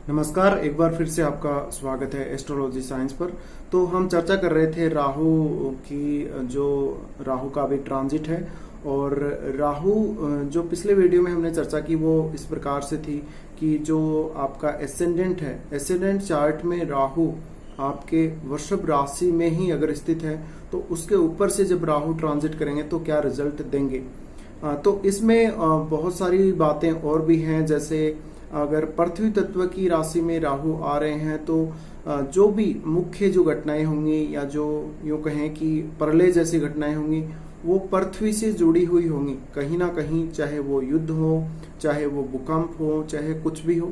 नमस्कार, एक बार फिर से आपका स्वागत है एस्ट्रोलॉजी साइंस पर। तो हम चर्चा कर रहे थे राहु की, जो राहु का अभी ट्रांजिट है। और राहु जो पिछले वीडियो में हमने चर्चा की वो इस प्रकार से थी कि जो आपका एसेंडेंट है, एसेंडेंट चार्ट में राहु आपके वृषभ राशि में ही अगर स्थित है तो उसके ऊपर से जब राहु ट्रांजिट करेंगे तो क्या रिजल्ट देंगे। तो इसमें बहुत सारी बातें और भी हैं। जैसे अगर पृथ्वी तत्व की राशि में राहु आ रहे हैं तो जो भी मुख्य जो घटनाएं होंगी या जो यूं कहें कि प्रलय जैसी घटनाएं होंगी वो पृथ्वी से जुड़ी हुई होंगी कहीं ना कहीं, चाहे वो युद्ध हो, चाहे वो भूकंप हो, चाहे कुछ भी हो,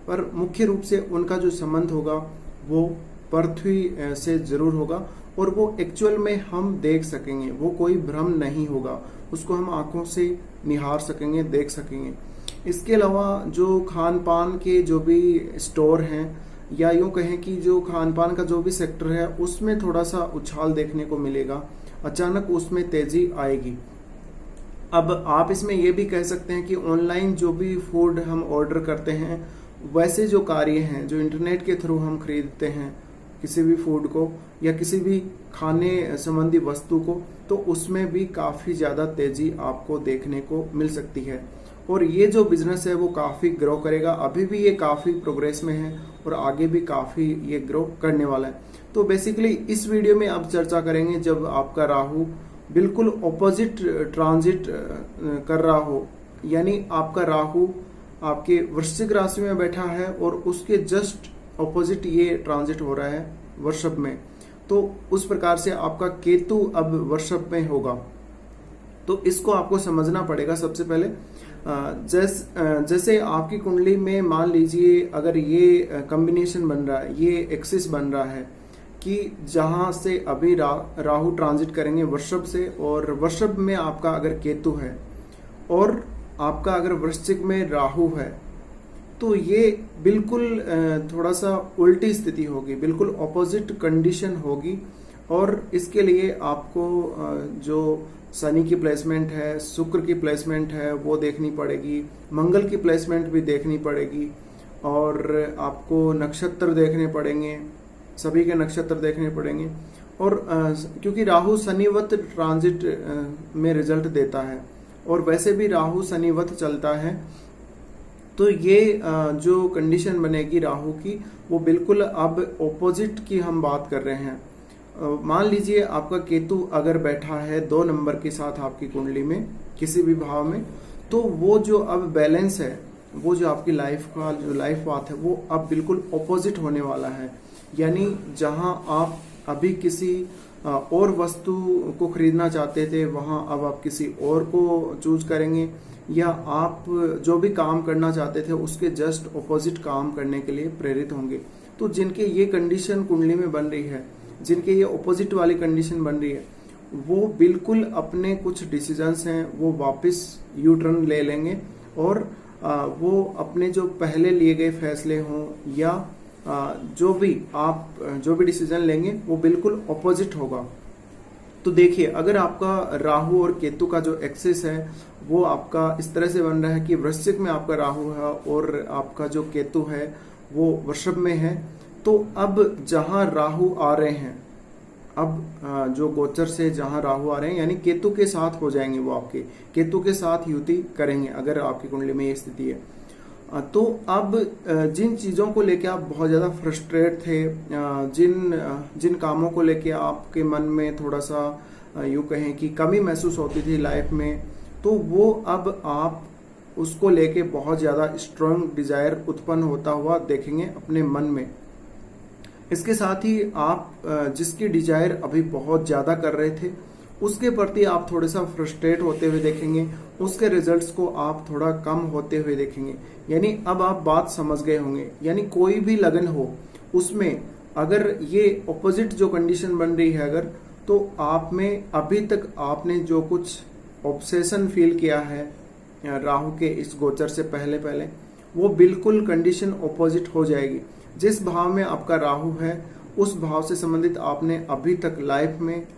पर मुख्य रूप से उनका जो संबंध होगा वो पृथ्वी से जरूर होगा। और वो एक्चुअल में हम देख सकेंगे, वो कोई भ्रम नहीं होगा, उसको हम आंखों से निहार सकेंगे, देख सकेंगे। इसके अलावा जो खान पान के जो भी स्टोर हैं या यूं कहें कि जो खान पान का जो भी सेक्टर है उसमें थोड़ा सा उछाल देखने को मिलेगा, अचानक उसमें तेजी आएगी। अब आप इसमें यह भी कह सकते हैं कि ऑनलाइन जो भी फूड हम ऑर्डर करते हैं, वैसे जो कार्य हैं जो इंटरनेट के थ्रू हम खरीदते हैं किसी भी फूड को या किसी भी खाने संबंधी वस्तु को, तो उसमें भी काफी ज्यादा तेजी आपको देखने को मिल सकती है। और ये जो बिजनेस है वो काफी ग्रो करेगा, अभी भी ये काफी प्रोग्रेस में है और आगे भी काफी ये ग्रो करने वाला है। तो बेसिकली इस वीडियो में अब चर्चा करेंगे जब आपका राहु बिल्कुल ऑपोजिट ट्रांजिट कर रहा हो, यानी आपका राहु आपके वृश्चिक राशि में बैठा है और उसके जस्ट ऑपोजिट ये ट्रांजिट हो रहा है वृषभ में। तो उस प्रकार से आपका केतु अब वृषभ में होगा। तो इसको आपको समझना पड़ेगा सबसे पहले। जैसे आपकी कुंडली में मान लीजिए अगर ये कॉम्बिनेशन बन रहा है, ये एक्सिस बन रहा है कि जहां से अभी राहु ट्रांजिट करेंगे वृषभ से, और वृषभ में आपका अगर केतु है और आपका अगर वृश्चिक में राहु है, तो ये बिल्कुल थोड़ा सा उल्टी स्थिति होगी, बिल्कुल ऑपोजिट कंडीशन होगी। और इसके लिए आपको जो शनि की प्लेसमेंट है, शुक्र की प्लेसमेंट है वो देखनी पड़ेगी, मंगल की प्लेसमेंट भी देखनी पड़ेगी, और आपको नक्षत्र देखने पड़ेंगे, सभी के नक्षत्र देखने पड़ेंगे। और क्योंकि राहु शनिवत ट्रांजिट में रिजल्ट देता है और वैसे भी राहु शनिवत चलता है, तो ये जो कंडीशन बनेगी राहु की वो बिल्कुल अब ऑपोजिट की हम बात कर रहे हैं। मान लीजिए आपका केतु अगर बैठा है 2 नंबर के साथ आपकी कुंडली में किसी भी भाव में, तो वो जो अब बैलेंस है, वो जो आपकी लाइफ का जो लाइफ पाथ है वो अब बिल्कुल ऑपोजिट होने वाला है। यानी जहां आप अभी किसी और वस्तु को खरीदना चाहते थे वहां अब आप किसी और को चूज करेंगे, या आप जो भी काम करना चाहते थे उसके जस्ट ऑपोजिट काम करने के लिए प्रेरित होंगे। तो जिनके ये कंडीशन कुंडली में बन रही है, जिनके ये ऑपोजिट वाली कंडीशन बन रही है, वो बिल्कुल अपने कुछ डिसीजंस हैं वो वापस यू टर्न ले लेंगे और वो अपने जो पहले लिए गए फैसले हों या जो भी डिसीजन लेंगे वो बिल्कुल ऑपोजिट होगा। तो देखिए, अगर आपका राहु और केतु का जो एक्सिस है वो आपका इस तरह से बन रहा है कि वृश्चिक में आपका राहु है और आपका जो केतु है वो वृषभ में है, तो अब जहां राहु आ रहे हैं, अब जो गोचर से जहां राहु आ रहे हैं यानी केतु के साथ हो जाएंगे, वो आपके केतु के साथ युति करेंगे अगर आपकी कुंडली में ये स्थिति है। तो अब जिन चीजों को लेके आप बहुत ज्यादा फ्रस्ट्रेट थे, जिन कामों को लेके आपके मन में थोड़ा सा यूं कहें कि कमी महसूस होती थी लाइफ में, तो वो अब आप उसको लेके बहुत ज्यादा स्ट्रांग डिजायर उत्पन्न होता हुआ देखेंगे अपने मन में। इसके साथ ही आप जिसकी डिजायर अभी बहुत ज्यादा कर रहे थे उसके प्रति आप थोड़ा सा फ्रस्ट्रेट होते हुए देखेंगे, उसके रिजल्ट्स को आप थोड़ा कम होते हुए देखेंगे। यानी अब आप बात समझ गए होंगे, यानी कोई भी लगन हो उसमें अगर ये ऑपोजिट जो कंडीशन बन रही है अगर, तो आप में अभी तक आपने जो कुछ ऑब्सेशन फील किया है राहु के इस गोचर से पहले वो बिल्कुल कंडीशन ऑपोजिट हो जाएगी। जिस भाव में आपका राहु है उस भाव से संबंधित आपने अभी तक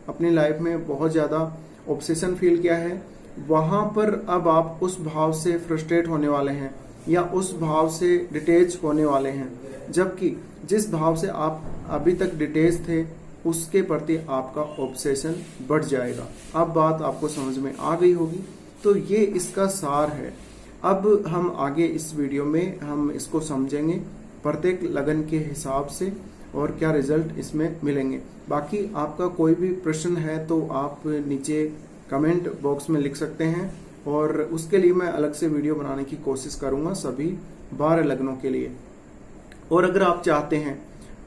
अपनी लाइफ में बहुत ज्यादा ऑब्सेशन फील किया है, वहां पर अब आप उस भाव से फ्रस्ट्रेट होने वाले हैं या उस भाव से डिटेच होने वाले हैं, जबकि जिस भाव से आप अभी तक डिटेच थे उसके प्रति आपका ऑब्सेशन बढ़ जाएगा। अब बात आपको समझ में आ गई होगी। तो ये इसका सार है। अब हम आगे इस वीडियो में हम इसको समझेंगे प्रत्येक लगन के हिसाब से और क्या रिजल्ट इसमें मिलेंगे। बाकी आपका कोई भी प्रश्न है तो आप नीचे कमेंट बॉक्स में लिख सकते हैं, और उसके लिए मैं अलग से वीडियो बनाने की कोशिश करूंगा सभी 12 लग्नों के लिए। और अगर आप चाहते हैं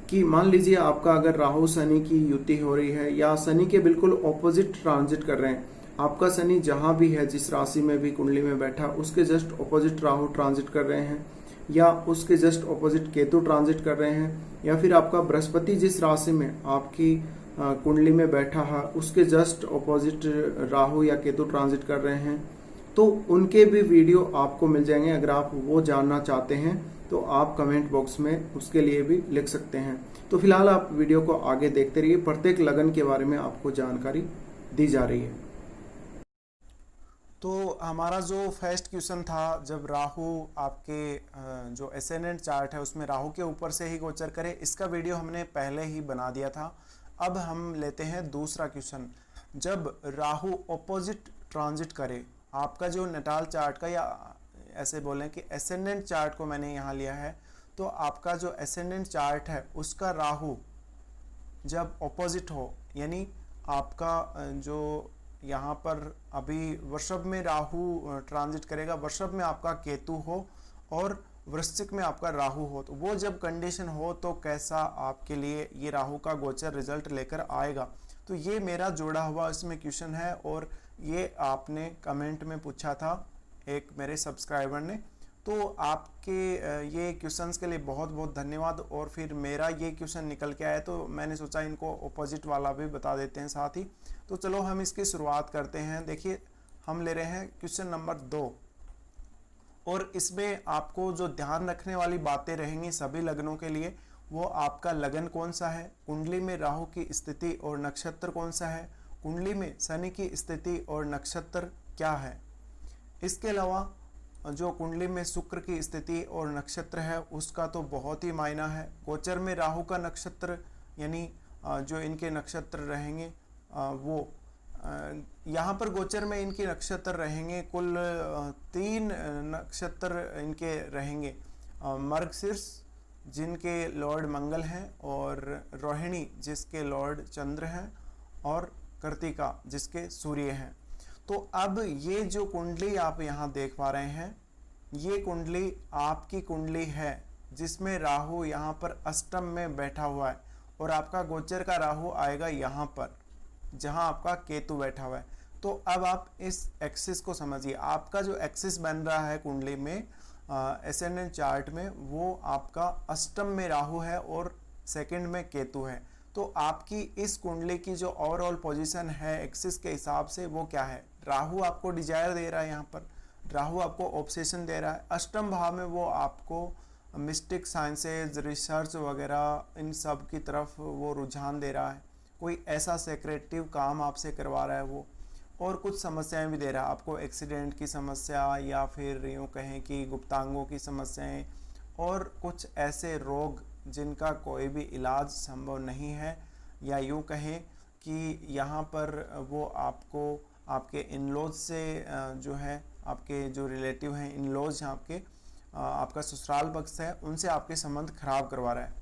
कि मान लीजिए आपका अगर राहु शनि की युति हो रही है या शनि के बिल्कुल ऑपोजिट ट्रांजिट कर रहे हैं, आपका शनि जहां भी है, जिस राशि में भी कुंडली में बैठा, उसके जस्ट ऑपोजिट राहु ट्रांजिट कर रहे हैं, या उसके जस्ट ऑपोजिट केतु ट्रांजिट कर रहे हैं, या फिर आपका बृहस्पति जिस राशि में आपकी कुंडली में बैठा है उसके जस्ट ऑपोजिट राहु या केतु ट्रांजिट कर रहे हैं, तो उनके भी वीडियो आपको मिल जाएंगे। अगर आप वो जानना चाहते हैं तो आप कमेंट बॉक्स में उसके लिए भी लिख सकते हैं। तो फिलहाल आप वीडियो को आगे देखते रहिए, प्रत्येक लगन के बारे में आपको जानकारी दी जा रही है। तो हमारा जो फर्स्ट क्वेश्चन था, जब राहु आपके जो एसेंडेंट चार्ट है उसमें राहु के ऊपर से ही गोचर करे, इसका वीडियो हमने पहले ही बना दिया था। अब हम लेते हैं दूसरा क्वेश्चन। जब राहु ऑपोजिट ट्रांजिट करे, आपका जो नटाल चार्ट का, या ऐसे बोलें कि एसेंडेंट चार्ट को मैंने यहाँ लिया है, तो आपका जो एसेंडेंट चार्ट है उसका राहु जब ऑपोजिट हो, यानी आपका जो यहाँ पर अभी वृषभ में राहु ट्रांजिट करेगा, वृषभ में आपका केतु हो और वृश्चिक में आपका राहु हो, तो वो जब कंडीशन हो तो कैसा आपके लिए ये राहु का गोचर रिजल्ट लेकर आएगा। तो ये मेरा जोड़ा हुआ इसमें क्वेश्चन है, और ये आपने कमेंट में पूछा था एक मेरे सब्सक्राइबर ने। तो आपके ये क्वेश्चंस के लिए बहुत बहुत धन्यवाद। और फिर मेरा ये क्वेश्चन निकल के आया तो मैंने सोचा इनको ऑपोजिट वाला भी बता देते हैं साथ ही। तो चलो हम इसकी शुरुआत करते हैं। देखिए, हम ले रहे हैं क्वेश्चन नंबर 2, और इसमें आपको जो ध्यान रखने वाली बातें रहेंगी सभी लगनों के लिए, वो आपका लगन कौन सा है, कुंडली में राहु की स्थिति और नक्षत्र कौन सा है, कुंडली में शनि की स्थिति और नक्षत्र क्या है। इसके अलावा जो कुंडली में शुक्र की स्थिति और नक्षत्र है उसका तो बहुत ही मायना है। गोचर में राहु का नक्षत्र, यानी जो इनके नक्षत्र रहेंगे वो यहाँ पर गोचर में इनके नक्षत्र रहेंगे, कुल 3 नक्षत्र इनके रहेंगे। मर्गशीर्ष जिनके लॉर्ड मंगल हैं, और रोहिणी जिसके लॉर्ड चंद्र हैं, और कृतिका जिसके सूर्य हैं। तो अब ये जो कुंडली आप यहाँ देख पा रहे हैं, ये कुंडली आपकी कुंडली है जिसमें राहु यहाँ पर अष्टम में बैठा हुआ है, और आपका गोचर का राहु आएगा यहाँ पर जहाँ आपका केतु बैठा हुआ है। तो अब आप इस एक्सिस को समझिए। आपका जो एक्सिस बन रहा है कुंडली में एसेंडेंट चार्ट में, वो आपका अष्टम में राहु है और सेकंड में केतु है। तो आपकी इस कुंडली की जो ओवरऑल पोजीशन है एक्सिस के हिसाब से वो क्या है, राहु आपको डिजायर दे रहा है, यहाँ पर राहु आपको ऑब्सेशन दे रहा है। अष्टम भाव में वो आपको मिस्टिक साइंसेज, रिसर्च वगैरह इन सब की तरफ वो रुझान दे रहा है। कोई ऐसा सेक्रेटिव काम आपसे करवा रहा है वो, और कुछ समस्याएं भी दे रहा है आपको, एक्सीडेंट की समस्या, या फिर यूँ कहें कि गुप्तांगों की समस्याएं, और कुछ ऐसे रोग जिनका कोई भी इलाज संभव नहीं है, या यूँ कहें कि यहाँ पर वो आपको आपके इन-लॉज से जो है, आपके जो रिलेटिव हैं, इन-लॉज आपके आपका ससुराल पक्ष है, उनसे आपके संबंध खराब करवा रहा है।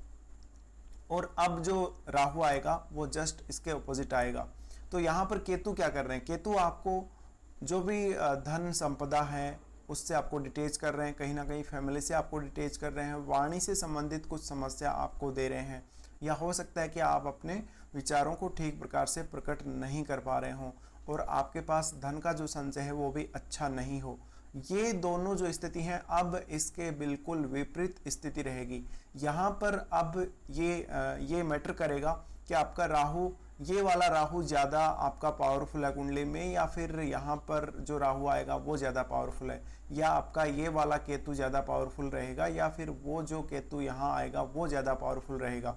और अब जो राहु आएगा वो जस्ट इसके अपोजिट आएगा। तो यहाँ पर केतु क्या कर रहे हैं, केतु आपको जो भी धन संपदा है उससे आपको डिटेच कर रहे हैं, कहीं ना कहीं फैमिली से आपको डिटेच कर रहे हैं, वाणी से संबंधित कुछ समस्या आपको दे रहे हैं, या हो सकता है कि आप अपने विचारों को ठीक प्रकार से प्रकट नहीं कर पा रहे हों, और आपके पास धन का जो संचय है वो भी अच्छा नहीं हो। ये दोनों जो स्थिति हैं, अब इसके बिल्कुल विपरीत स्थिति रहेगी। यहाँ पर अब ये मैटर करेगा कि आपका राहु, ये वाला राहु ज़्यादा आपका पावरफुल है कुंडली में, या फिर यहाँ पर जो राहु आएगा वो ज़्यादा पावरफुल है, या आपका ये वाला केतु ज़्यादा पावरफुल रहेगा, या फिर वो जो केतु यहाँ आएगा वो ज़्यादा पावरफुल रहेगा।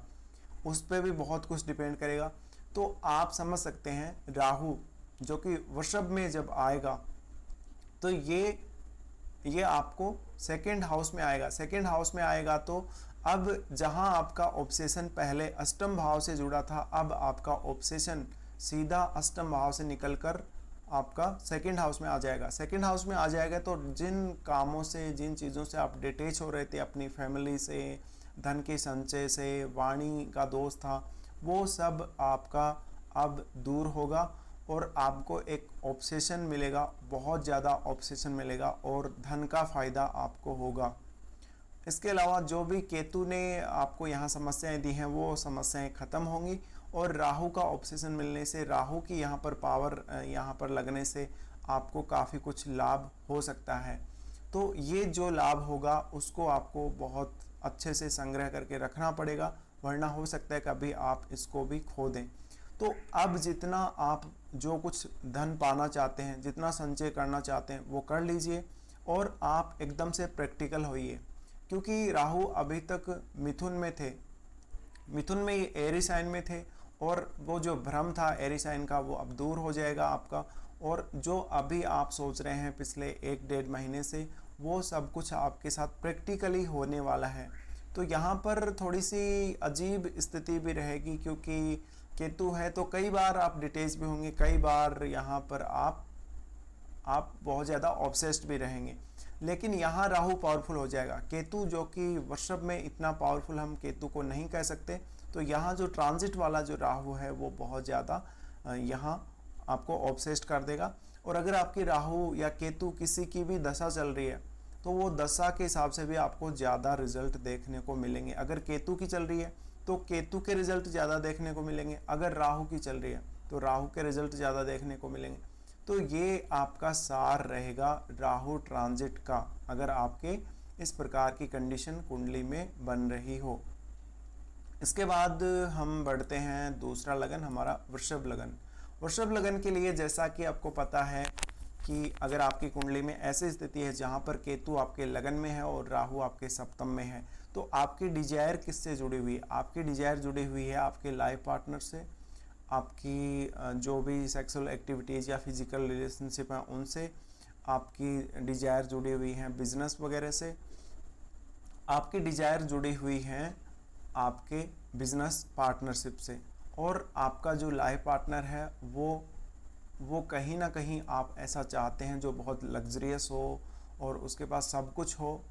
उस पर भी बहुत कुछ डिपेंड करेगा। तो आप समझ सकते हैं राहु जो कि वृषभ में जब आएगा तो ये ये आपको सेकंड हाउस में आएगा। सेकंड हाउस में आएगा तो अब जहां आपका ऑब्सेशन पहले अष्टम भाव से जुड़ा था, अब आपका ऑब्सेशन सीधा अष्टम भाव से निकलकर आपका सेकंड हाउस में आ जाएगा। सेकंड हाउस में आ जाएगा तो जिन कामों से, जिन चीज़ों से आप डिटेच हो रहे थे, अपनी फैमिली से, धन के संचय से, वाणी का दोष था, वो सब आपका अब दूर होगा और आपको एक ऑब्सेशन मिलेगा, बहुत ज़्यादा ऑब्सेशन मिलेगा और धन का फ़ायदा आपको होगा। इसके अलावा जो भी केतु ने आपको यहाँ समस्याएं दी हैं वो समस्याएं ख़त्म होंगी और राहु का ऑब्सेशन मिलने से, राहु की यहाँ पर पावर यहाँ पर लगने से आपको काफ़ी कुछ लाभ हो सकता है। तो ये जो लाभ होगा उसको आपको बहुत अच्छे से संग्रह करके रखना पड़ेगा, वरना हो सकता है कभी आप इसको भी खो दें। तो अब जितना आप जो कुछ धन पाना चाहते हैं, जितना संचय करना चाहते हैं वो कर लीजिए और आप एकदम से प्रैक्टिकल होइए, क्योंकि राहु अभी तक मिथुन में थे, मिथुन में ये एरी साइन में थे और वो जो भ्रम था एरी साइन का वो अब दूर हो जाएगा आपका। और जो अभी आप सोच रहे हैं पिछले 1-1.5 महीने से, वो सब कुछ आपके साथ प्रैक्टिकली होने वाला है। तो यहाँ पर थोड़ी सी अजीब स्थिति भी रहेगी, क्योंकि केतु है तो कई बार आप डिटेच भी होंगे, कई बार यहाँ पर आप बहुत ज़्यादा ऑब्सेस्ड भी रहेंगे। लेकिन यहाँ राहु पावरफुल हो जाएगा। केतु जो कि वृषभ में इतना पावरफुल हम केतु को नहीं कह सकते, तो यहाँ जो ट्रांजिट वाला जो राहु है वो बहुत ज़्यादा यहाँ आपको ऑब्सेस्ड कर देगा। और अगर आपकी राहु या केतु किसी की भी दशा चल रही है तो वो दशा के हिसाब से भी आपको ज़्यादा रिजल्ट देखने को मिलेंगे। अगर केतु की चल रही है तो केतु के रिजल्ट ज़्यादा देखने को मिलेंगे, अगर राहु की चल रही है तो राहु के रिजल्ट ज़्यादा देखने को मिलेंगे। तो ये आपका सार रहेगा राहु ट्रांजिट का, अगर आपके इस प्रकार की कंडीशन कुंडली में बन रही हो। इसके बाद हम बढ़ते हैं दूसरा लगन, हमारा वृषभ लगन। वृषभ लगन के लिए जैसा कि आपको पता है कि अगर आपकी कुंडली में ऐसी स्थिति है जहाँ पर केतु आपके लगन में है और राहु आपके सप्तम में है, तो आपकी डिजायर किससे जुड़ी हुई है? आपकी डिजायर जुड़ी हुई है आपके लाइफ पार्टनर से, आपकी जो भी सेक्सुअल एक्टिविटीज़ या फिजिकल रिलेशनशिप हैं उनसे, आपकी डिजायर जुड़ी हुई हैं बिजनेस वगैरह से, आपकी डिजायर जुड़ी हुई हैं आपके बिजनेस पार्टनरशिप से, और आपका जो लाइफ पार्टनर है वो कहीं ना कहीं आप ऐसा चाहते हैं जो बहुत लग्जरियस हो और उसके पास सब कुछ हो।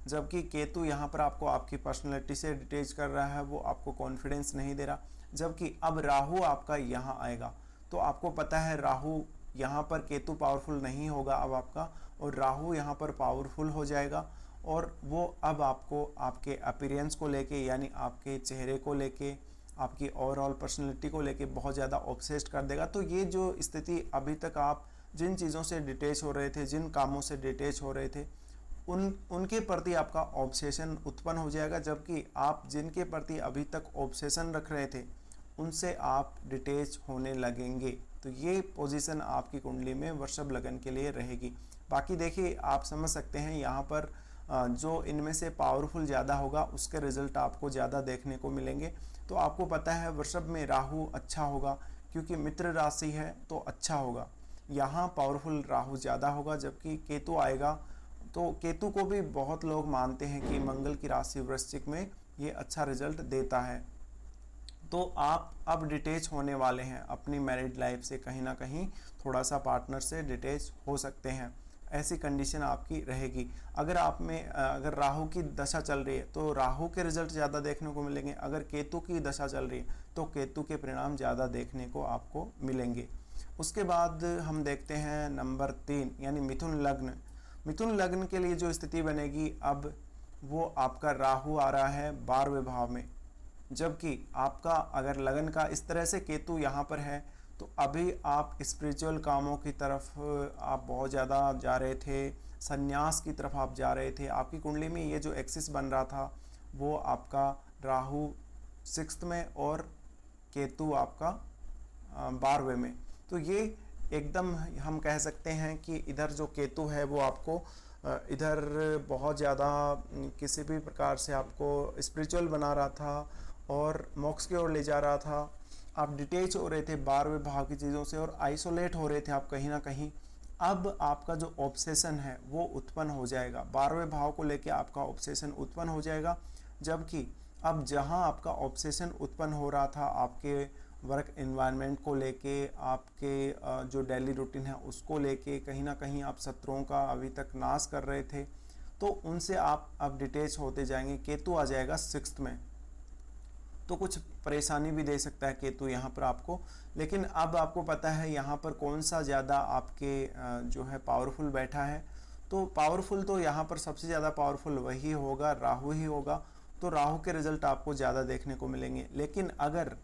जबकि केतु यहाँ पर आपको आपकी पर्सनैलिटी से डिटेच कर रहा है, वो आपको कॉन्फिडेंस नहीं दे रहा। जबकि अब राहु आपका यहाँ आएगा तो आपको पता है राहु यहाँ पर, केतु पावरफुल नहीं होगा अब आपका, और राहु यहाँ पर पावरफुल हो जाएगा और वो अब आपको आपके अपीयरेंस को लेके, यानी आपके चेहरे को लेके, आपकी ओवरऑल पर्सनैलिटी को लेके बहुत ज़्यादा ऑब्सेस्ड कर देगा। तो ये जो स्थिति अभी तक आप जिन चीज़ों से डिटेच हो रहे थे, जिन कामों से डिटेच हो रहे थे, उनके प्रति आपका ऑब्सेशन उत्पन्न हो जाएगा। जबकि आप जिनके प्रति अभी तक ऑब्सेशन रख रहे थे उनसे आप डिटेच होने लगेंगे। तो ये पोजीशन आपकी कुंडली में वृषभ लगन के लिए रहेगी। बाकी देखिए, आप समझ सकते हैं यहाँ पर जो इनमें से पावरफुल ज़्यादा होगा उसके रिजल्ट आपको ज़्यादा देखने को मिलेंगे। तो आपको पता है वृषभ में राहु अच्छा होगा, क्योंकि मित्र राशि है तो अच्छा होगा, यहाँ पावरफुल राहु ज़्यादा होगा। जबकि केतु आएगा तो केतु को भी बहुत लोग मानते हैं कि मंगल की राशि वृश्चिक में ये अच्छा रिजल्ट देता है। तो आप अब डिटेच होने वाले हैं अपनी मैरिड लाइफ से, कहीं ना कहीं थोड़ा सा पार्टनर से डिटेच हो सकते हैं, ऐसी कंडीशन आपकी रहेगी। अगर आप में अगर राहु की दशा चल रही है तो राहु के रिजल्ट ज़्यादा देखने को मिलेंगे, अगर केतु की दशा चल रही है तो केतु के परिणाम ज़्यादा देखने को आपको मिलेंगे। उसके बाद हम देखते हैं नंबर 3 यानी मिथुन लग्न। मिथुन लग्न के लिए जो स्थिति बनेगी, अब वो आपका राहु आ रहा है 12वें भाव में, जबकि आपका अगर लगन का इस तरह से केतु यहाँ पर है तो अभी आप स्पिरिचुअल कामों की तरफ आप बहुत ज़्यादा जा रहे थे, संन्यास की तरफ आप जा रहे थे। आपकी कुंडली में ये जो एक्सिस बन रहा था वो आपका राहु 6th में और केतु आपका 12वें में। तो ये एकदम हम कह सकते हैं कि इधर जो केतु है वो आपको इधर बहुत ज़्यादा किसी भी प्रकार से आपको स्पिरिचुअल बना रहा था और मोक्ष की ओर ले जा रहा था। आप डिटेच हो रहे थे 12वें भाव की चीज़ों से और आइसोलेट हो रहे थे आप कहीं ना कहीं, अब आपका जो ऑब्सेशन है वो उत्पन्न हो जाएगा, 12वें भाव को लेके आपका ऑब्सेशन उत्पन्न हो जाएगा। जबकि अब जहां आपका ऑब्सेशन उत्पन्न हो रहा था आपके वर्क एनवायरनमेंट को लेके, आपके जो डेली रूटीन है उसको लेके, कहीं ना कहीं आप शत्रुओं का अभी तक नाश कर रहे थे, तो उनसे आप अब डिटेच होते जाएंगे। केतु आ जाएगा 6th में, तो कुछ परेशानी भी दे सकता है केतु यहाँ पर आपको। लेकिन अब आपको पता है यहाँ पर कौन सा ज़्यादा आपके जो है पावरफुल बैठा है। तो पावरफुल तो यहाँ पर सबसे ज़्यादा पावरफुल वही होगा, राहु ही होगा। तो राहु के रिजल्ट आपको ज़्यादा देखने को मिलेंगे। लेकिन अगर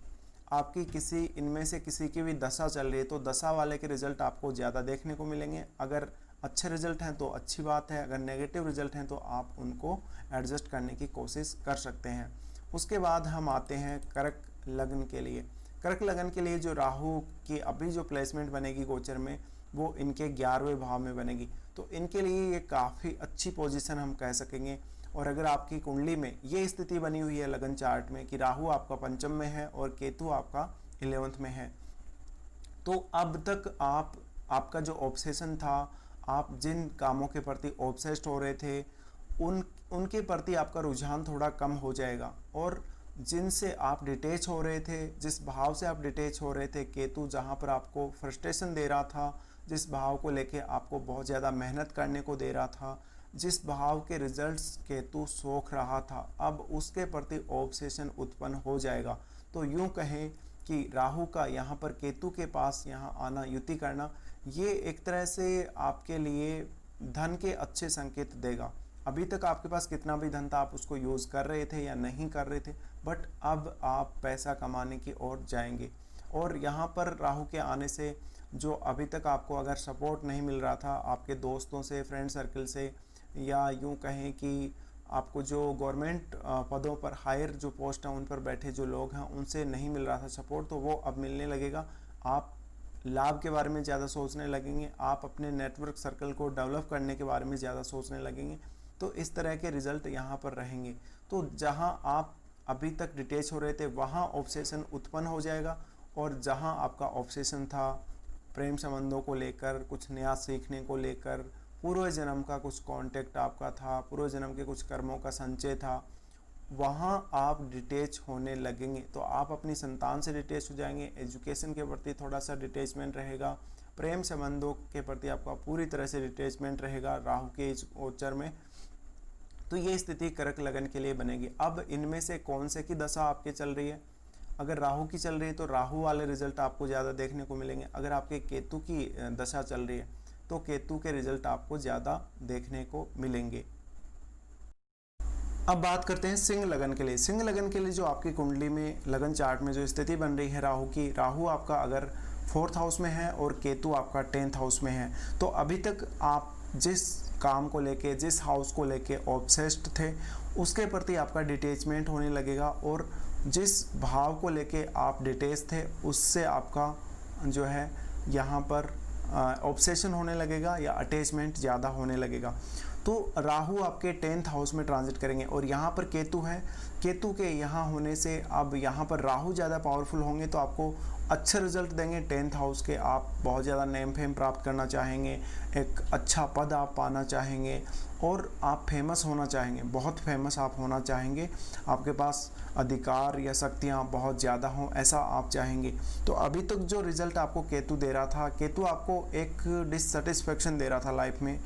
आपकी किसी इनमें से किसी की भी दशा चल रही है तो दशा वाले के रिजल्ट आपको ज़्यादा देखने को मिलेंगे। अगर अच्छे रिजल्ट हैं तो अच्छी बात है, अगर नेगेटिव रिजल्ट हैं तो आप उनको एडजस्ट करने की कोशिश कर सकते हैं। उसके बाद हम आते हैं कर्क लग्न के लिए। कर्क लग्न के लिए जो राहु की अभी जो प्लेसमेंट बनेगी गोचर में, वो इनके 11वें भाव में बनेगी। तो इनके लिए ये काफ़ी अच्छी पोजीशन हम कह सकेंगे। और अगर आपकी कुंडली में ये स्थिति बनी हुई है लगन चार्ट में कि राहु आपका 5th में है और केतु आपका 11th में है, तो अब तक आपका जो ऑब्सेशन था, आप जिन कामों के प्रति ऑब्सेस्ड हो रहे थे, उनके प्रति आपका रुझान थोड़ा कम हो जाएगा। और जिनसे आप डिटेच हो रहे थे, जिस भाव से आप डिटेच हो रहे थे, केतु जहाँ पर आपको फ्रस्ट्रेशन दे रहा था, जिस भाव को लेके आपको बहुत ज़्यादा मेहनत करने को दे रहा था, जिस भाव के रिजल्ट्स केतु सोख रहा था, अब उसके प्रति ऑब्सेशन उत्पन्न हो जाएगा। तो यूं कहें कि राहु का यहाँ पर केतु के पास यहाँ आना, युति करना, ये एक तरह से आपके लिए धन के अच्छे संकेत देगा। अभी तक आपके पास कितना भी धन था, आप उसको यूज़ कर रहे थे या नहीं कर रहे थे, बट अब आप पैसा कमाने की ओर जाएंगे। और यहाँ पर राहु के आने से जो अभी तक आपको अगर सपोर्ट नहीं मिल रहा था आपके दोस्तों से, फ्रेंड सर्कल से, या यूं कहें कि आपको जो गवर्नमेंट पदों पर हायर जो पोस्ट हैं उन पर बैठे जो लोग हैं उनसे नहीं मिल रहा था सपोर्ट, तो वो अब मिलने लगेगा। आप लाभ के बारे में ज़्यादा सोचने लगेंगे, आप अपने नेटवर्क सर्कल को डेवलप करने के बारे में ज़्यादा सोचने लगेंगे। तो इस तरह के रिजल्ट यहाँ पर रहेंगे। तो जहाँ आप अभी तक डिटेच हो रहे थे वहाँ ऑब्सेशन उत्पन्न हो जाएगा। और जहाँ आपका ऑब्सेशन था प्रेम संबंधों को लेकर, कुछ नया सीखने को लेकर, पूर्व जन्म का कुछ कांटेक्ट आपका था, पूर्व जन्म के कुछ कर्मों का संचय था, वहाँ आप डिटेच होने लगेंगे। तो आप अपनी संतान से डिटेच हो जाएंगे, एजुकेशन के प्रति थोड़ा सा डिटेचमेंट रहेगा, प्रेम संबंधों के प्रति आपका पूरी तरह से डिटेचमेंट रहेगा राहु के इस गोचर में। तो ये स्थिति कर्क लगन के लिए बनेगी। अब इनमें से कौन से की दशा आपके चल रही है? अगर राहु की चल रही है तो राहु वाले रिजल्ट आपको ज़्यादा देखने को मिलेंगे। अगर आपके केतु की दशा चल रही है तो केतु के रिजल्ट आपको ज़्यादा देखने को मिलेंगे। अब बात करते हैं सिंह लगन के लिए। सिंह लगन के लिए जो आपकी कुंडली में लगन चार्ट में जो स्थिति बन रही है राहु की, राहु आपका अगर 4th हाउस में है और केतु आपका 10th हाउस में है, तो अभी तक आप जिस काम को लेके, जिस हाउस को लेके ऑब्सेस्ड थे, उसके प्रति आपका डिटेचमेंट होने लगेगा। और जिस भाव को लेके आप डिटेच थे उससे आपका जो है यहाँ पर ऑब्सेशन होने लगेगा या अटैचमेंट ज़्यादा होने लगेगा। तो राहु आपके 10th हाउस में ट्रांजिट करेंगे और यहाँ पर केतु है। केतु के यहाँ होने से अब यहाँ पर राहु ज़्यादा पावरफुल होंगे तो आपको अच्छे रिजल्ट देंगे 10th हाउस के। आप बहुत ज़्यादा नेम फेम प्राप्त करना चाहेंगे, एक अच्छा पद आप पाना चाहेंगे और आप फेमस होना चाहेंगे, बहुत फेमस आप होना चाहेंगे, आपके पास अधिकार या शक्तियाँ बहुत ज़्यादा हों, ऐसा आप चाहेंगे। तो अभी तक जो रिज़ल्ट आपको केतु दे रहा था, केतु आपको एक डिससेटिस्फेक्शन दे रहा था लाइफ में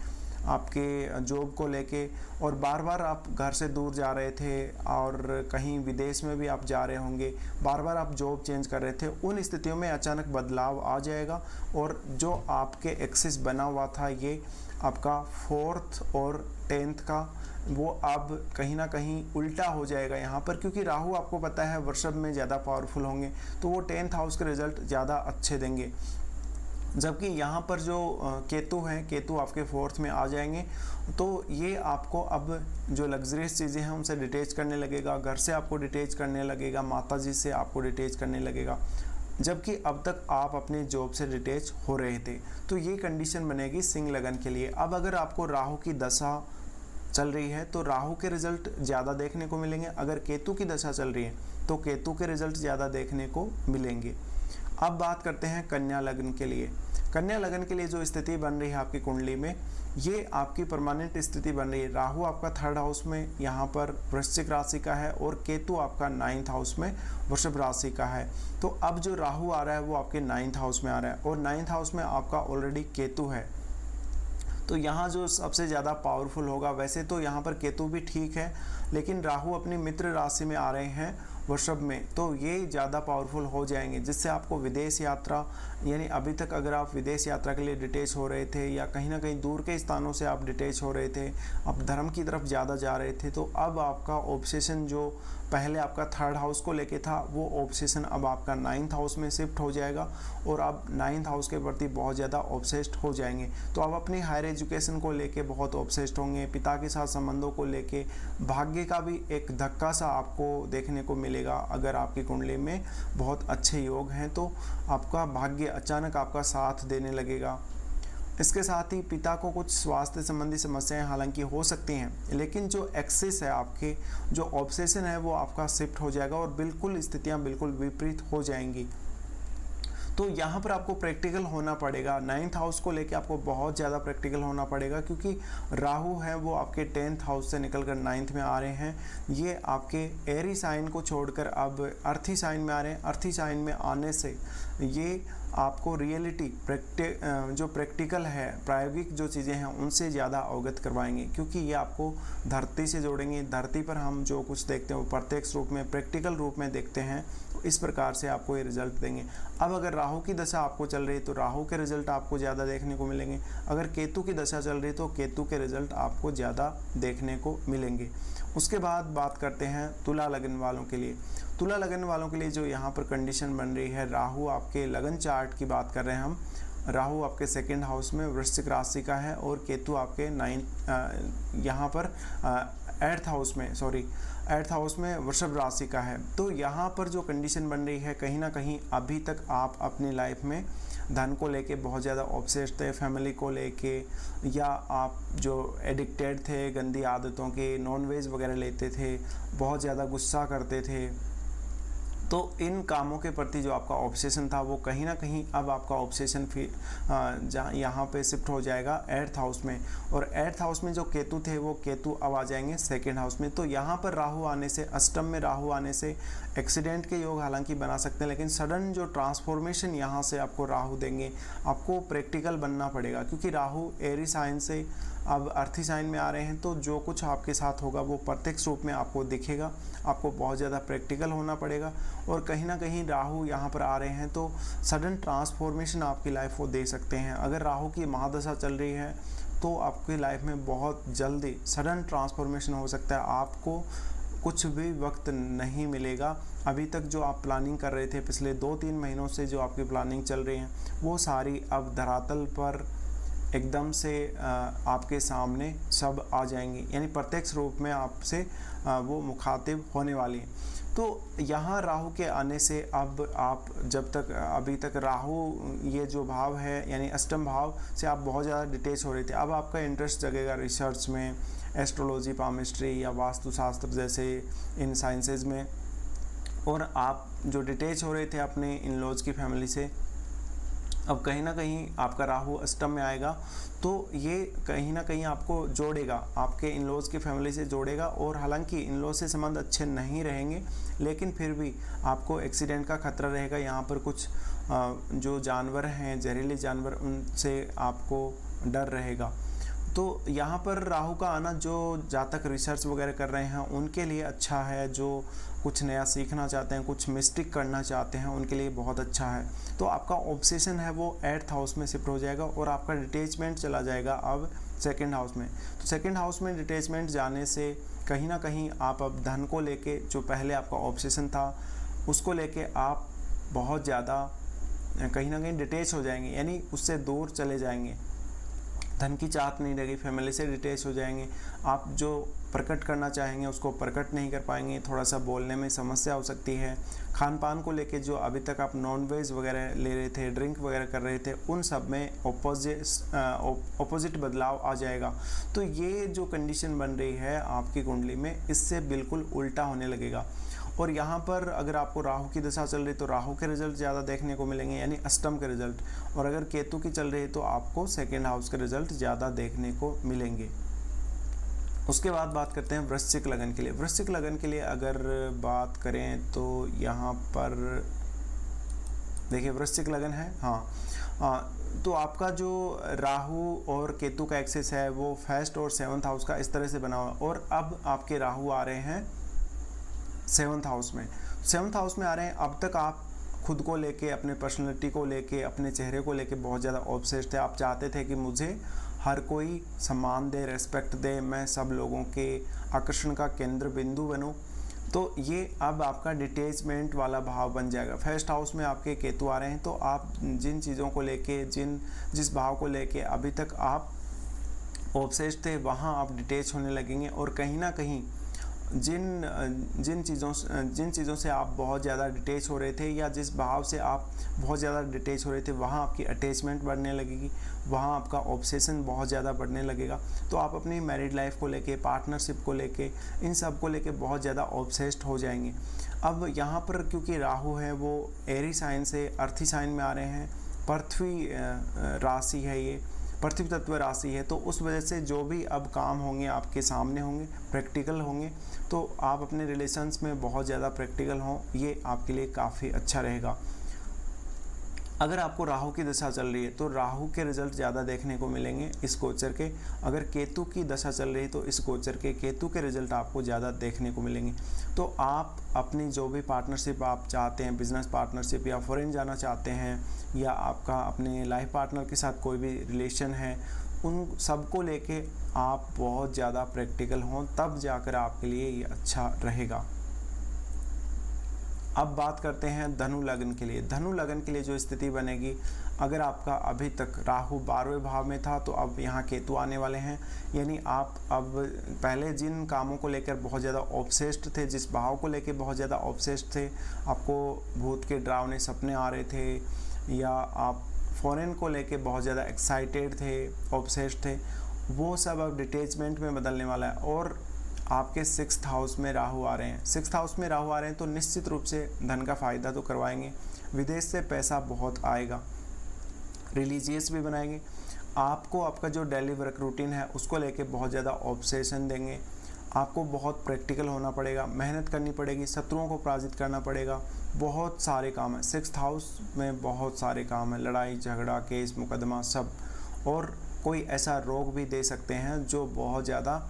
आपके जॉब को लेके, और बार बार आप घर से दूर जा रहे थे और कहीं विदेश में भी आप जा रहे होंगे, बार बार आप जॉब चेंज कर रहे थे। उन स्थितियों में अचानक बदलाव आ जाएगा और जो आपके एक्सिस बना हुआ था ये आपका 4th और 10th का, वो अब कहीं ना कहीं उल्टा हो जाएगा यहाँ पर, क्योंकि राहु आपको पता है वृषभ में ज़्यादा पावरफुल होंगे तो वो 10th हाउस के रिजल्ट ज़्यादा अच्छे देंगे। जबकि यहाँ पर जो केतु हैं, केतु आपके 4th में आ जाएंगे तो ये आपको अब जो लग्जरियस चीज़ें हैं उनसे डिटेच करने लगेगा, घर से आपको डिटेच करने लगेगा, माताजी से आपको डिटेच करने लगेगा, जबकि अब तक आप अपने जॉब से डिटेच हो रहे थे। तो ये कंडीशन बनेगी सिंह लगन के लिए। अब अगर आपको राहु की दशा चल रही है तो राहु के रिजल्ट ज़्यादा देखने को मिलेंगे। अगर केतु की दशा चल रही है तो केतु के रिजल्ट ज़्यादा देखने को मिलेंगे। अब बात करते हैं कन्या लग्न के लिए। कन्या लग्न के लिए जो स्थिति बन रही है आपकी कुंडली में, ये आपकी परमानेंट स्थिति बन रही है। राहु आपका 3rd हाउस में यहाँ पर वृश्चिक राशि का है और केतु आपका 9th हाउस में वृषभ राशि का है। तो अब जो राहु आ रहा है वो आपके 9th हाउस में आ रहा है और 9th हाउस में आपका ऑलरेडी केतु है। तो यहाँ जो सबसे ज़्यादा पावरफुल होगा, वैसे तो यहाँ पर केतु भी ठीक है, लेकिन राहु अपनी मित्र राशि में आ रहे हैं वृषभ में, तो ये ज़्यादा पावरफुल हो जाएंगे, जिससे आपको विदेश यात्रा, यानी अभी तक अगर आप विदेश यात्रा के लिए डिटेच हो रहे थे या कहीं ना कहीं दूर के स्थानों से आप डिटेच हो रहे थे, आप धर्म की तरफ ज़्यादा जा रहे थे, तो अब आपका ऑब्सेशन जो पहले आपका 3rd हाउस को लेके था, वो ऑब्सेशन अब आपका 9th हाउस में शिफ्ट हो जाएगा और आप 9th हाउस के प्रति बहुत ज़्यादा ऑब्सेस्ड हो जाएंगे। तो आप अपनी हायर एजुकेशन को लेके बहुत ऑब्सेस्ड होंगे, पिता के साथ संबंधों को लेके भाग्य का भी एक धक्का सा आपको देखने को मिलेगा। अगर आपकी कुंडली में बहुत अच्छे योग हैं तो आपका भाग्य अचानक आपका साथ देने लगेगा। इसके साथ ही पिता को कुछ स्वास्थ्य संबंधी समस्याएं हालांकि हो सकती हैं, लेकिन जो एक्सेस है आपके, जो ऑब्सेशन है वो आपका शिफ्ट हो जाएगा और बिल्कुल स्थितियां बिल्कुल विपरीत हो जाएंगी। तो यहाँ पर आपको प्रैक्टिकल होना पड़ेगा। 9th हाउस को लेके आपको बहुत ज़्यादा प्रैक्टिकल होना पड़ेगा, क्योंकि राहु है वो आपके 10th हाउस से निकलकर 9th में आ रहे हैं। ये आपके एरी साइन को छोड़कर अब अर्थी साइन में आ रहे हैं। अर्थी साइन में आने से ये आपको रियलिटी जो प्रैक्टिकल है, प्रायोगिक जो चीज़ें हैं उनसे ज़्यादा अवगत करवाएंगे, क्योंकि ये आपको धरती से जोड़ेंगे। धरती पर हम जो कुछ देखते हैं वो प्रत्यक्ष रूप में, प्रैक्टिकल रूप में देखते हैं, तो इस प्रकार से आपको ये रिजल्ट देंगे। अब अगर राहु की दशा आपको चल रही है तो राहु के रिजल्ट आपको ज़्यादा देखने को मिलेंगे। अगर केतु की दशा चल रही है तो केतु के रिजल्ट आपको ज़्यादा देखने को मिलेंगे। उसके बाद बात करते हैं तुला लगन वालों के लिए। तुला लगन वालों के लिए जो यहाँ पर कंडीशन बन रही है, राहु आपके लगन चार्ट की बात कर रहे हैं हम। राहु आपके 2nd हाउस में वृश्चिक राशि का है और केतु आपके 8th हाउस में वृषभ राशि का है। तो यहाँ पर जो कंडीशन बन रही है, कहीं ना कहीं अभी तक आप अपनी लाइफ में धन को लेके बहुत ज़्यादा ऑब्सेस्ड थे, फैमिली को लेके, या आप जो एडिक्टेड थे गंदी आदतों के, नॉनवेज वगैरह लेते थे, बहुत ज़्यादा गुस्सा करते थे। तो इन कामों के प्रति जो आपका ऑब्सेशन था वो कहीं ना कहीं अब आपका ऑब्सेशन फिर यहाँ पे शिफ्ट हो जाएगा 8th हाउस में। और 8th हाउस में जो केतु थे वो केतु अब आ जाएंगे 2nd हाउस में। तो यहाँ पर राहु आने से, अष्टम में राहु आने से एक्सीडेंट के योग हालांकि बना सकते हैं, लेकिन सडन जो ट्रांसफॉर्मेशन यहाँ से आपको राहु देंगे, आपको प्रैक्टिकल बनना पड़ेगा, क्योंकि राहु एरी साइन से अब अर्थी साइन में आ रहे हैं। तो जो कुछ आपके साथ होगा वो प्रत्यक्ष रूप में आपको दिखेगा। आपको बहुत ज़्यादा प्रैक्टिकल होना पड़ेगा और कहीं ना कहीं राहु यहाँ पर आ रहे हैं तो सडन ट्रांसफॉर्मेशन आपकी लाइफ को दे सकते हैं। अगर राहु की महादशा चल रही है तो आपकी लाइफ में बहुत जल्दी सडन ट्रांसफॉर्मेशन हो सकता है। आपको कुछ भी वक्त नहीं मिलेगा। अभी तक जो आप प्लानिंग कर रहे थे, पिछले 2-3 महीनों से जो आपकी प्लानिंग चल रही है, वो सारी अब धरातल पर एकदम से आपके सामने सब आ जाएंगी, यानी प्रत्यक्ष रूप में आपसे वो मुखातिब होने वाली है। तो यहाँ राहु के आने से अब आप जब तक अभी तक राहु ये जो भाव है यानी अष्टम भाव से आप बहुत ज़्यादा डिटेच हो रहे थे, अब आपका इंटरेस्ट जगेगा रिसर्च में, एस्ट्रोलॉजी, पामिस्ट्री या वास्तुशास्त्र जैसे इन साइंसेज में। और आप जो डिटेच हो रहे थे अपने इन लॉज की फैमिली से, अब कहीं ना कहीं आपका राहु अष्टम में आएगा तो ये कहीं ना कहीं आपको जोड़ेगा, आपके इन लॉज की फैमिली से जोड़ेगा। और हालांकि इन लॉज से संबंध अच्छे नहीं रहेंगे, लेकिन फिर भी आपको एक्सीडेंट का खतरा रहेगा। यहाँ पर कुछ जो जानवर हैं, जहरीले जानवर, उनसे आपको डर रहेगा। तो यहाँ पर राहु का आना जो जातक रिसर्च वगैरह कर रहे हैं उनके लिए अच्छा है, जो कुछ नया सीखना चाहते हैं, कुछ मिस्टिक करना चाहते हैं, उनके लिए बहुत अच्छा है। तो आपका ऑब्सेशन है वो 8th हाउस में शिफ्ट हो जाएगा और आपका डिटेचमेंट चला जाएगा अब 2nd हाउस में। तो 2nd हाउस में डिटेचमेंट जाने से कहीं ना कहीं आप अब धन को लेके, जो पहले आपका ऑब्सेशन था उसको लेके आप बहुत ज़्यादा कहीं ना कहीं डिटेच हो जाएंगे, यानी उससे दूर चले जाएंगे। धन की चाहत नहीं रहेगी, फैमिली से डिटेच हो जाएंगे। आप जो प्रकट करना चाहेंगे उसको प्रकट नहीं कर पाएंगे, थोड़ा सा बोलने में समस्या हो सकती है। खान पान को लेके जो अभी तक आप नॉनवेज वगैरह ले रहे थे, ड्रिंक वगैरह कर रहे थे, उन सब में ऑपोजिट बदलाव आ जाएगा। तो ये जो कंडीशन बन रही है आपकी कुंडली में, इससे बिल्कुल उल्टा होने लगेगा। और यहाँ पर अगर आपको राहु की दशा चल रही तो राहु के रिजल्ट ज़्यादा देखने को मिलेंगे, यानी अष्टम के रिजल्ट, और अगर केतु की चल रही है तो आपको सेकेंड हाउस के रिजल्ट ज़्यादा देखने को मिलेंगे। उसके बाद बात करते हैं वृश्चिक लगन के लिए। वृश्चिक लगन के लिए अगर बात करें तो यहाँ पर देखिए वृश्चिक लगन है, तो आपका जो राहु और केतु का एक्सिस है वो फर्स्ट और सेवंथ हाउस का इस तरह से बना हुआ, और अब आपके राहु आ रहे हैं सेवंथ हाउस में। सेवंथ हाउस में आ रहे हैं। अब तक आप खुद को लेके, अपने पर्सनैलिटी को लेके, अपने चेहरे को लेके बहुत ज़्यादा ऑब्सेस्ड थे। आप चाहते थे कि मुझे हर कोई सम्मान दे, रेस्पेक्ट दे, मैं सब लोगों के आकर्षण का केंद्र बिंदु बनूं। तो ये अब आपका डिटैचमेंट वाला भाव बन जाएगा। फर्स्ट हाउस में आपके केतु आ रहे हैं, तो आप जिन चीज़ों को लेके, जिस भाव को लेके अभी तक आप ऑब्सेस्ड थे, वहाँ आप डिटैच होने लगेंगे, और कहीं ना कहीं जिन चीज़ों से आप बहुत ज़्यादा डिटैच हो रहे थे, या जिस भाव से आप बहुत ज़्यादा डिटैच हो रहे थे, वहाँ आपकी अटैचमेंट बढ़ने लगेगी, वहाँ आपका ऑब्सेशन बहुत ज़्यादा बढ़ने लगेगा। तो आप अपनी मैरिड लाइफ को लेके, पार्टनरशिप को लेके, इन सब को लेके बहुत ज़्यादा ऑब्सेस्ड हो जाएंगे। अब यहाँ पर क्योंकि राहु है वो एरी साइन से अर्थी साइन में आ रहे हैं, पृथ्वी राशि है, ये पृथ्वी तत्व राशि है, तो उस वजह से जो भी अब काम होंगे आपके सामने होंगे, प्रैक्टिकल होंगे, तो आप अपने रिलेशंस में बहुत ज़्यादा प्रैक्टिकल हों, ये आपके लिए काफ़ी अच्छा रहेगा। अगर आपको राहु की दशा चल रही है तो राहु के रिजल्ट ज़्यादा देखने को मिलेंगे इस गोचर के। अगर केतु की दशा चल रही है तो इस गोचर के केतु के रिजल्ट आपको ज़्यादा देखने को मिलेंगे। तो आप अपनी जो भी पार्टनरशिप आप चाहते हैं, बिजनेस पार्टनरशिप, या फॉरेन जाना चाहते हैं, या आपका अपने लाइफ पार्टनर के साथ कोई भी रिलेशन है, उन सबको लेके आप बहुत ज़्यादा प्रैक्टिकल हों, तब जाकर आपके लिए ये अच्छा रहेगा। अब बात करते हैं धनु लगन के लिए। धनु लगन के लिए जो स्थिति बनेगी, अगर आपका अभी तक राहु 12वें भाव में था तो अब यहाँ केतु आने वाले हैं, यानी आप अब पहले जिन कामों को लेकर बहुत ज़्यादा ऑब्सेस्ड थे, जिस भाव को लेकर बहुत ज़्यादा ऑब्सेस्ड थे, आपको भूत के डरावने सपने आ रहे थे, या आप फॉरेन को लेके बहुत ज़्यादा एक्साइटेड थे, ऑब्सेस्ड थे, वो सब अब डिटैचमेंट में बदलने वाला है। और आपके 6th हाउस में राहु आ रहे हैं। 6th हाउस में राहु आ रहे हैं तो निश्चित रूप से धन का फ़ायदा तो करवाएंगे, विदेश से पैसा बहुत आएगा, रिलीजियस भी बनाएंगे। आपको आपका जो डेली वर्क रूटीन है उसको लेके बहुत ज़्यादा ऑब्सेशन देंगे। आपको बहुत प्रैक्टिकल होना पड़ेगा, मेहनत करनी पड़ेगी, शत्रुओं को पराजित करना पड़ेगा, बहुत सारे काम हैं। 6th हाउस में बहुत सारे काम हैं, लड़ाई झगड़ा, केस मुकदमा सब, और कोई ऐसा रोग भी दे सकते हैं जो बहुत ज़्यादा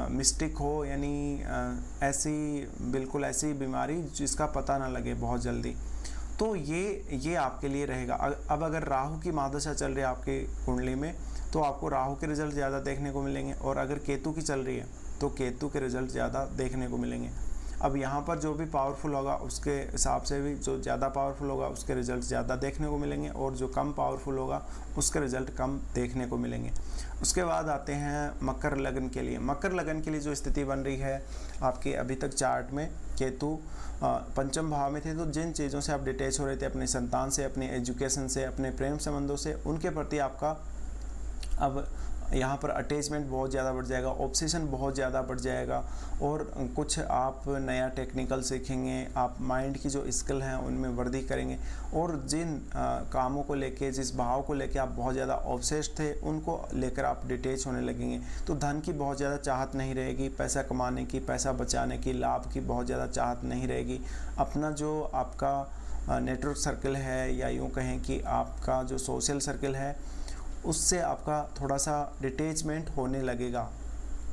मिस्टिक हो, यानी ऐसी बिल्कुल ऐसी बीमारी जिसका पता ना लगे बहुत जल्दी। तो ये आपके लिए रहेगा। अब अगर राहु की महादशा चल रही है आपकी कुंडली में तो आपको राहु के रिजल्ट ज़्यादा देखने को मिलेंगे, और अगर केतु की चल रही है तो केतु के रिजल्ट ज़्यादा देखने को मिलेंगे। अब यहाँ पर जो भी पावरफुल होगा उसके हिसाब से भी, जो ज़्यादा पावरफुल होगा उसके रिजल्ट ज़्यादा देखने को मिलेंगे, और जो कम पावरफुल होगा उसके रिजल्ट कम देखने को मिलेंगे। उसके बाद आते हैं मकर लगन के लिए। मकर लगन के लिए जो स्थिति बन रही है आपके, अभी तक चार्ट में केतु 5म भाव में थे, तो जिन चीज़ों से आप डिटैच हो रहे थे, अपने संतान से, अपने एजुकेशन से, अपने प्रेम संबंधों से, उनके प्रति आपका अब यहाँ पर अटैचमेंट बहुत ज़्यादा बढ़ जाएगा, ऑब्सेशन बहुत ज़्यादा बढ़ जाएगा, और कुछ आप नया टेक्निकल सीखेंगे, आप माइंड की जो स्किल हैं उनमें वृद्धि करेंगे, और जिन कामों को लेके, जिस भाव को लेके आप बहुत ज़्यादा ऑब्सेस्ड थे, उनको लेकर आप डिटैच होने लगेंगे। तो धन की बहुत ज़्यादा चाहत नहीं रहेगी, पैसा कमाने की, पैसा बचाने की, लाभ की बहुत ज़्यादा चाहत नहीं रहेगी। अपना जो आपका नेटवर्क सर्कल है, या यूँ कहें कि आपका जो सोशल सर्कल है, उससे आपका थोड़ा सा डिटैचमेंट होने लगेगा,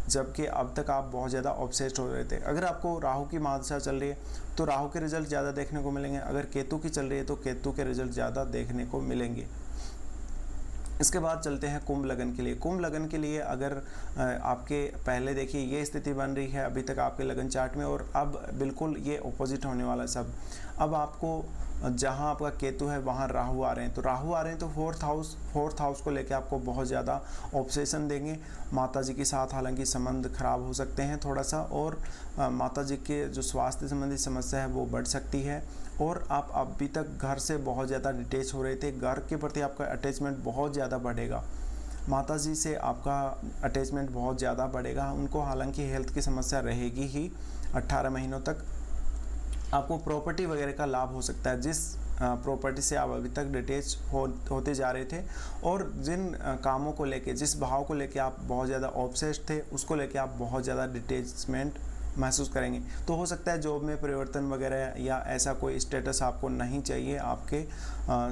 जबकि अब तक आप बहुत ज़्यादा ऑब्सेस्ड हो रहे थे। अगर आपको राहु की महादशा चल रही है तो राहु के रिजल्ट ज़्यादा देखने को मिलेंगे, अगर केतु की चल रही है तो केतु के रिजल्ट ज़्यादा देखने को मिलेंगे। इसके बाद चलते हैं कुंभ लगन के लिए। कुंभ लगन के लिए अगर आपके पहले देखिए ये स्थिति बन रही है अभी तक आपके लगन चार्ट में, और अब बिल्कुल ये ऑपोजिट होने वाला है सब। अब आपको जहाँ आपका केतु है वहाँ राहु आ रहे हैं, तो राहु आ रहे हैं तो 4th हाउस को लेके आपको बहुत ज़्यादा ऑब्सेशन देंगे। माता जी के साथ हालांकि संबंध खराब हो सकते हैं थोड़ा सा, और माता जी के जो स्वास्थ्य संबंधी समस्या है वो बढ़ सकती है। और आप अभी तक घर से बहुत ज़्यादा डिटैच हो रहे थे, घर के प्रति आपका अटैचमेंट बहुत ज़्यादा बढ़ेगा, माता जी से आपका अटैचमेंट बहुत ज़्यादा बढ़ेगा। उनको हालांकि हेल्थ की समस्या रहेगी ही 18 महीनों तक, आपको प्रॉपर्टी वगैरह का लाभ हो सकता है, जिस प्रॉपर्टी से आप अभी तक डिटेच होते जा रहे थे, और जिन कामों को लेके, जिस भाव को लेके आप बहुत ज़्यादा ऑब्सेस्ड थे, उसको लेके आप बहुत ज़्यादा डिटेचमेंट महसूस करेंगे। तो हो सकता है जॉब में परिवर्तन वगैरह या ऐसा कोई स्टेटस आपको नहीं चाहिए आपके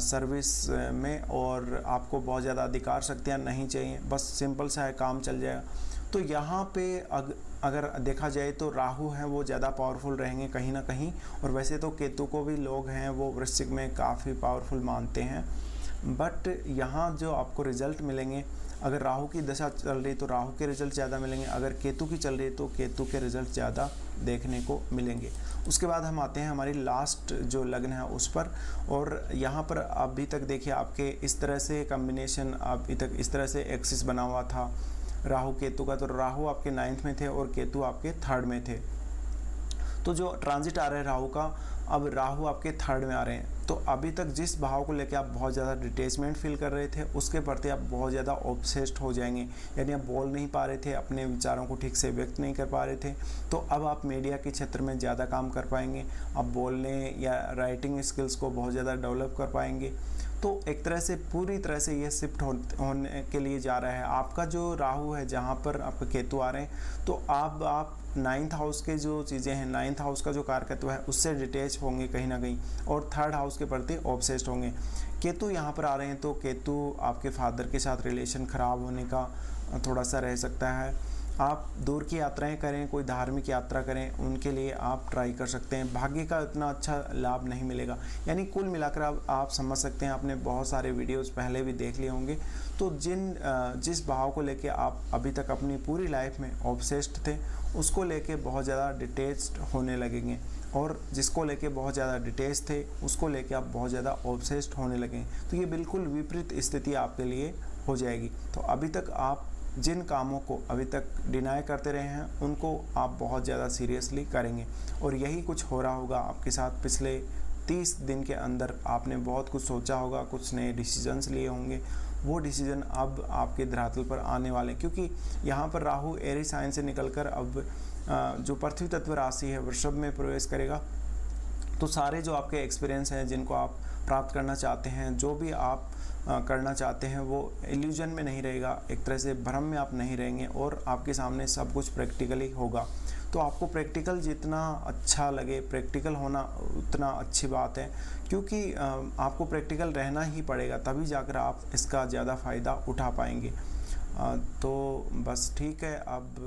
सर्विस में, और आपको बहुत ज़्यादा अधिकार शक्तियाँ नहीं चाहिए, बस सिंपल सा है, काम चल जाएगा। तो यहाँ पे अगर देखा जाए तो राहु हैं वो ज़्यादा पावरफुल रहेंगे कहीं ना कहीं, और वैसे तो केतु को भी लोग हैं वो वृश्चिक में काफ़ी पावरफुल मानते हैं। बट यहाँ जो आपको रिजल्ट मिलेंगे, अगर राहु की दशा चल रही तो राहु के रिजल्ट ज़्यादा मिलेंगे, अगर केतु की चल रही तो केतु के रिजल्ट ज़्यादा देखने को मिलेंगे। उसके बाद हम आते हैं हमारी लास्ट जो लग्न है उस पर, और यहाँ पर अभी तक देखिए आपके इस तरह से कम्बिनेशन, अभी तक इस तरह से एक्सिस बना हुआ था राहु केतु का। तो राहु आपके 9th में थे और केतु आपके 3rd में थे। तो जो ट्रांजिट आ रहा है राहु का, अब राहु आपके 3rd में आ रहे हैं, तो अभी तक जिस भाव को लेकर आप बहुत ज़्यादा डिटेचमेंट फील कर रहे थे, उसके प्रति आप बहुत ज़्यादा ऑब्सेस्ड हो जाएंगे। यानी आप बोल नहीं पा रहे थे, अपने विचारों को ठीक से व्यक्त नहीं कर पा रहे थे, तो अब आप मीडिया के क्षेत्र में ज़्यादा काम कर पाएंगे। आप बोलने या राइटिंग स्किल्स को बहुत ज़्यादा डेवलप कर पाएंगे। तो एक तरह से पूरी तरह से ये शिफ्ट होने के लिए जा रहा है। आपका जो राहु है, जहाँ पर आपका केतु आ रहे हैं, तो आप 9th हाउस के जो चीज़ें हैं, 9th हाउस का जो कारकत्व है उससे डिटेच होंगे कहीं ना कहीं, और 3rd हाउस के प्रति ऑब्सेस्ड होंगे। केतु यहाँ पर आ रहे हैं तो केतु आपके फादर के साथ रिलेशन ख़राब होने का थोड़ा सा रह सकता है। आप दूर की यात्राएं करें, कोई धार्मिक यात्रा करें, उनके लिए आप ट्राई कर सकते हैं। भाग्य का इतना अच्छा लाभ नहीं मिलेगा। यानी कुल मिलाकर आप समझ सकते हैं, आपने बहुत सारे वीडियोस पहले भी देख लिए होंगे। तो जिस भाव को लेके आप अभी तक अपनी पूरी लाइफ में ऑब्सेस्ड थे, उसको लेके बहुत ज़्यादा डिटेच्ड होने लगेंगे, और जिसको लेके बहुत ज़्यादा डिटेच थे उसको लेके आप बहुत ज़्यादा ऑब्सेस्ड होने लगेंगे। तो ये बिल्कुल विपरीत स्थिति आपके लिए हो जाएगी। तो अभी तक आप जिन कामों को अभी तक डिनाई करते रहे हैं, उनको आप बहुत ज़्यादा सीरियसली करेंगे, और यही कुछ हो रहा होगा आपके साथ। पिछले 30 दिन के अंदर आपने बहुत कुछ सोचा होगा, कुछ नए डिसीजंस लिए होंगे, वो डिसीजन अब आपके धरातल पर आने वाले हैं, क्योंकि यहाँ पर राहु एरीज साइन से निकलकर अब जो पृथ्वी तत्व राशि है वृषभ में प्रवेश करेगा। तो सारे जो आपके एक्सपीरियंस हैं, जिनको आप प्राप्त करना चाहते हैं, जो भी आप करना चाहते हैं, वो इल्यूजन में नहीं रहेगा, एक तरह से भ्रम में आप नहीं रहेंगे, और आपके सामने सब कुछ प्रैक्टिकली होगा। तो आपको प्रैक्टिकल जितना अच्छा लगे, प्रैक्टिकल होना उतना अच्छी बात है, क्योंकि आपको प्रैक्टिकल रहना ही पड़ेगा, तभी जाकर आप इसका ज़्यादा फ़ायदा उठा पाएंगे। तो बस ठीक है, अब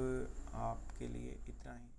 आपके लिए इतना ही।